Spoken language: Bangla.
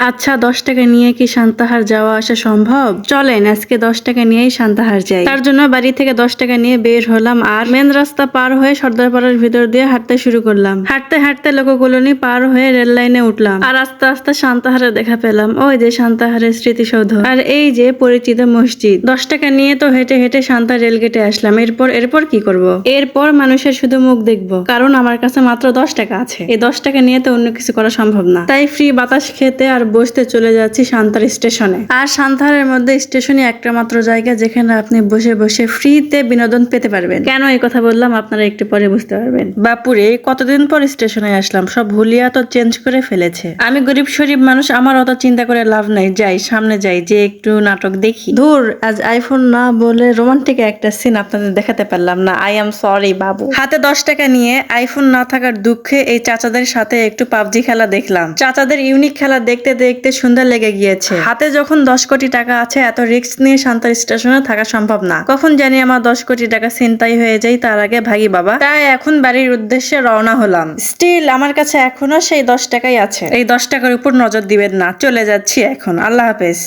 আচ্ছা, 10 টাকা নিয়ে কি সান্তাহার যাওয়া আসা সম্ভব? চলেন আজকে 10 টাকা নিয়েই সান্তাহার যাই। তার জন্য বাড়ি থেকে 10 টাকা নিয়ে বের হলাম আর মেন রাস্তা পার হয়ে সর্দারপাড়ার ভিতর দিয়ে হাঁটতে শুরু করলাম। হাঁটতে হাঁটতে লোককলোনি পার হয়ে রেল লাইনে উঠলাম আর আস্তে আস্তে সান্তাহারে দেখা পেলাম। ওই যে সান্তাহারের স্মৃতিসৌধ আর এই যে পরিচিত মসজিদ। 10 টাকা নিয়ে তো হেঁটে হেঁটে সান্তা রেলগেটে আসলাম। এরপর কি করব? এরপর মানুষের শুধু মুখ দেখবো, কারণ আমার কাছে মাত্র 10 টাকা আছে। এই 10 টাকা নিয়ে তো অন্য কিছু করা সম্ভব না। তাই ফ্রি বাতাস খেতে আর বসতে চলে যাচ্ছি সান্তার স্টেশনে। আর সান্তাহারের মধ্যে স্টেশনই একটা মাত্র জায়গা যেখানে আপনি বসে বসে ফ্রিতে বিনোদন পেতে পারবেন। কেন এই কথা বললাম আপনারা একটু পরে বুঝতে পারবেন। বাপুরে, কতদিন পর স্টেশনে আসলাম, সব হুলিয়া তো চেঞ্জ করে ফেলেছে। আমি গরিব শরীফ মানুষ, আমার অত চিন্তা করে লাভ নাই। যাই সামনে যাই, যে একটু নাটক দেখি। ধুর, আজ আইফোন না বলে রোমান্টিক একটা সিন আপনাদের দেখাতে পারলাম না। আই এম সরি বাবু। হাতে 10 টাকা নিয়ে আইফোন না থাকার দুঃখে এই চাচাদের সাথে একটু পাবজি খেলা দেখলাম। চাচাদের ইউনিক খেলা দেখতে দেখতে সন্ধ্যা লেগে গিয়েছে। হাতে যখন 10 কোটি টাকা আছে, এত রিস্ক নিয়ে শান্তার স্টেশনে থাকা সম্ভব না। কখন জানি আমার 10 কোটি টাকা ছিনতাই হয়ে যায়, তার আগে ভাগি বাবা। তাই এখন বাড়ির উদ্দেশ্যে রওনা হলাম। স্টিল আমার কাছে এখনো সেই 10 টাকাই আছে। এই 10 টাকার উপর নজর দিবেন না। চলে যাচ্ছি এখন। আল্লাহ হাফেজ।